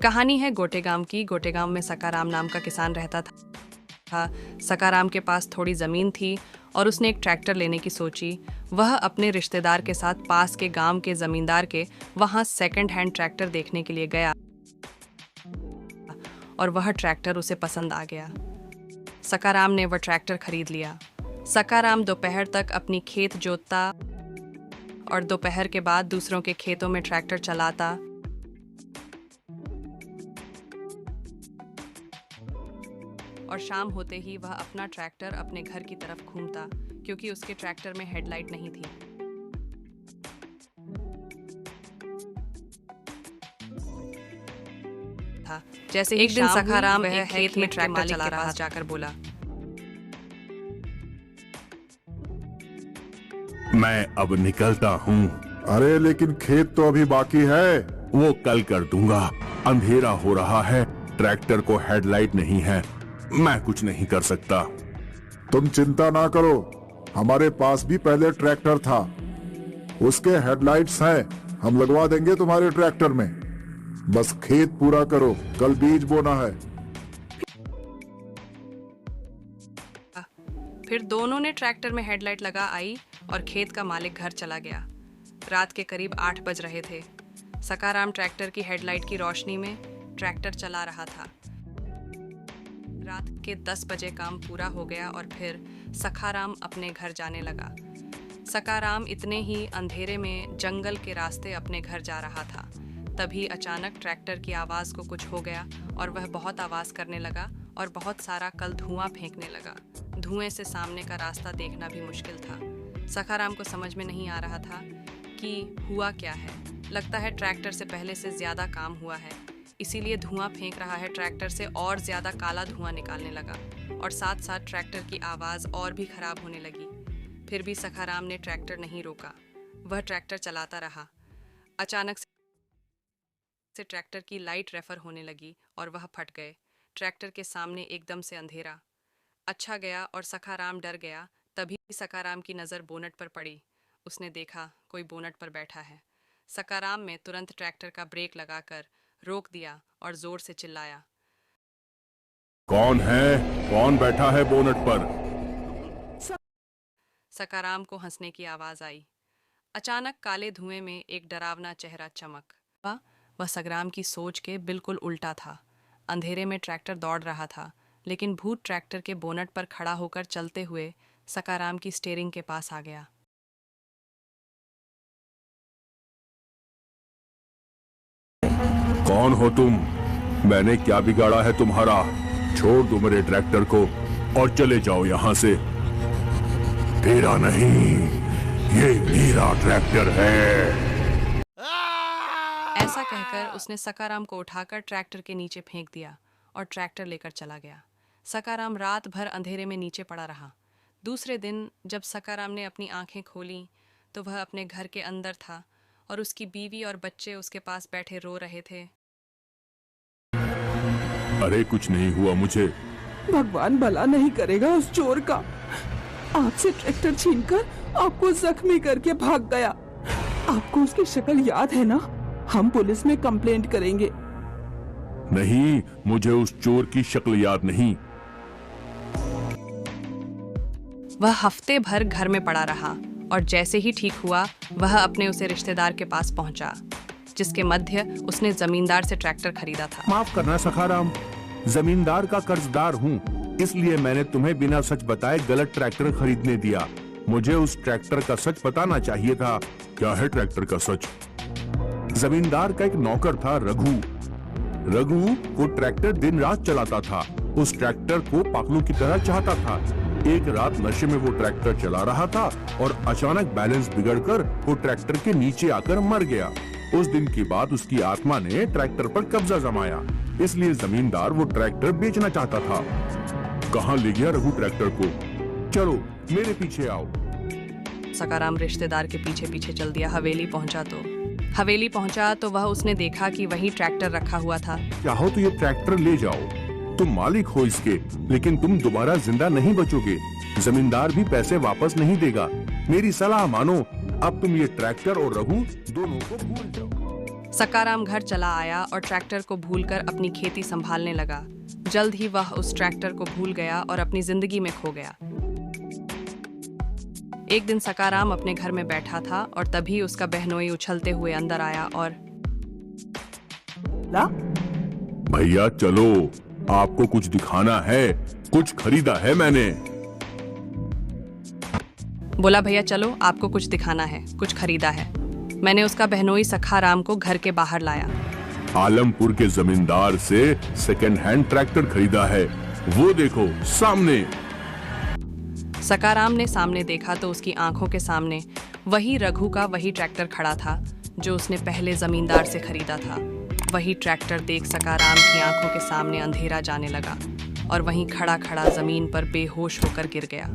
कहानी है गोटेगांव की। गोटेगांव में सकाराम नाम का किसान रहता था। सकाराम के पास थोड़ी ज़मीन थी और उसने एक ट्रैक्टर लेने की सोची। वह अपने रिश्तेदार के साथ पास के गांव के ज़मींदार के वहां सेकंड हैंड ट्रैक्टर देखने के लिए गया और वह ट्रैक्टर उसे पसंद आ गया। सकाराम ने वह ट्रैक्टर खरीद लिया। सकाराम दोपहर तक अपनी खेत जोतता और दोपहर के बाद दूसरों के खेतों में ट्रैक्टर चलाता। और शाम होते ही वह अपना ट्रैक्टर अपने घर की तरफ घूमता, क्योंकि उसके ट्रैक्टर में हेडलाइट नहीं थी। जैसे एक दिन सखाराम वह खेत में ट्रैक्टर चला रहा जाकर बोला, मैं अब निकलता हूँ। अरे लेकिन खेत तो अभी बाकी है। वो कल कर दूंगा, अंधेरा हो रहा है, ट्रैक्टर को हेडलाइट नहीं है, मैं कुछ नहीं कर सकता। तुम चिंता ना करो, हमारे पास भी पहले ट्रैक्टर था, उसके हेडलाइट्स हैं, हम लगवा देंगे तुम्हारे ट्रैक्टर में। बस खेत पूरा करो, कल बीज बोना है। फिर दोनों ने ट्रैक्टर में हेडलाइट लगा आई और खेत का मालिक घर चला गया। रात के करीब 8 बज रहे थे। सकाराम ट्रैक्टर की हेडलाइट की रोशनी में ट्रैक्टर चला रहा था। रात के 10 बजे काम पूरा हो गया और फिर सखाराम अपने घर जाने लगा। सकाराम इतने ही अंधेरे में जंगल के रास्ते अपने घर जा रहा था। तभी अचानक ट्रैक्टर की आवाज़ को कुछ हो गया और वह बहुत आवाज़ करने लगा और बहुत सारा कल धुआं फेंकने लगा। धुएं से सामने का रास्ता देखना भी मुश्किल था। सखाराम को समझ में नहीं आ रहा था कि हुआ क्या है। लगता है ट्रैक्टर से पहले से ज़्यादा काम हुआ है, इसीलिए धुआं फेंक रहा है। ट्रैक्टर से और ज़्यादा काला धुआं निकालने लगा और साथ साथ ट्रैक्टर की आवाज़ और भी ख़राब होने लगी। फिर भी सखाराम ने ट्रैक्टर नहीं रोका, वह ट्रैक्टर चलाता रहा। अचानक से ट्रैक्टर की लाइट रेफर होने लगी और वह फट गए। ट्रैक्टर के सामने एकदम से अंधेरा अच्छा गया और सखाराम डर गया। तभी सखाराम की नज़र बोनट पर पड़ी। उसने देखा कोई बोनट पर बैठा है। सखाराम में तुरंत ट्रैक्टर का ब्रेक लगाकर रोक दिया और जोर से चिल्लाया, कौन है? कौन बैठा है बोनट पर? सखाराम को हंसने की आवाज़ आई। अचानक काले धुएं में एक डरावना चेहरा चमक। वह सखाराम की सोच के बिल्कुल उल्टा था। अंधेरे में ट्रैक्टर दौड़ रहा था, लेकिन भूत ट्रैक्टर के बोनट पर खड़ा होकर चलते हुए सखाराम की स्टीयरिंग के पास आ गया। कौन हो तुम? मैंने क्या बिगाड़ा है तुम्हारा? छोड़ दो मेरे ट्रैक्टर को और चले जाओ यहाँ से। तेरा नहीं, ये मेरा ट्रैक्टर है। ऐसा कहकर उसने सखाराम को उठाकर ट्रैक्टर के नीचे फेंक दिया और ट्रैक्टर लेकर चला गया। सखाराम रात भर अंधेरे में नीचे पड़ा रहा। दूसरे दिन जब सखाराम ने अपनी आंखें खोली तो वह अपने घर के अंदर था और उसकी बीवी और बच्चे उसके पास बैठे रो रहे थे। अरे कुछ नहीं हुआ मुझे। भगवान भला नहीं करेगा उस चोर का। आपसे ट्रैक्टर छीनकर आपको जख्मी करके भाग गया। आपको उसकी शक्ल याद है ना? हम पुलिस में कंप्लेंट करेंगे। नहीं, मुझे उस चोर की शक्ल याद नहीं। वह हफ्ते भर घर में पड़ा रहा और जैसे ही ठीक हुआ वह अपने उसे रिश्तेदार के पास पहुंचा, जिसके मध्य उसने जमींदार से ट्रैक्टर खरीदा था। माफ करना सखाराम, जमींदार का कर्जदार हूँ, इसलिए मैंने तुम्हें बिना सच बताए गलत ट्रैक्टर खरीदने दिया। मुझे उस ट्रैक्टर का सच बताना चाहिए था। क्या है ट्रैक्टर का सच? जमींदार का एक नौकर था रघु। रघु वो ट्रैक्टर दिन रात चलाता था। उस ट्रैक्टर को पागलों की तरह चाहता था। एक रात नशे में वो ट्रैक्टर चला रहा था और अचानक बैलेंस बिगड़कर वो ट्रैक्टर के नीचे आकर मर गया। उस दिन के बाद उसकी आत्मा ने ट्रैक्टर पर कब्जा जमाया, इसलिए जमींदार वो ट्रैक्टर बेचना चाहता था। कहाँ ले गया रघु ट्रैक्टर को? चलो मेरे पीछे आओ। सखाराम रिश्तेदार के पीछे पीछे चल दिया। हवेली पहुंचा तो वह उसने देखा कि वही ट्रैक्टर रखा हुआ था। चाहो तो ये ट्रैक्टर ले जाओ, तुम मालिक हो इसके, लेकिन तुम दोबारा जिंदा नहीं बचोगे। जमींदार भी पैसे वापस नहीं देगा। मेरी सलाह मानो, अब तुम ये ट्रैक्टर और रघु दोनों को भूल जाओ। सकाराम घर चला आया और ट्रैक्टर को भूलकर अपनी खेती संभालने लगा। जल्द ही वह उस ट्रैक्टर को भूल गया और अपनी जिंदगी में खो गया। एक दिन सकाराम अपने घर में बैठा था और तभी उसका बहनोई उछलते हुए अंदर आया और भैया चलो, आपको कुछ दिखाना है, कुछ खरीदा है मैंने। बोला भैया चलो, आपको कुछ दिखाना है, कुछ खरीदा है। मैंने उसका बहनोई सखाराम को घर के बाहर लाया। आलमपुर के जमींदार से सेकंड हैंड ट्रैक्टर खरीदा है, वो देखो सामने। सकाराम ने सामने देखा तो उसकी आंखों के सामने वही रघु का वही ट्रैक्टर खड़ा था जो उसने पहले जमींदार से खरीदा था। वही ट्रैक्टर देख सकाराम की आंखों के सामने अंधेरा जाने लगा और वहीं खड़ा खड़ा जमीन पर बेहोश होकर गिर गया।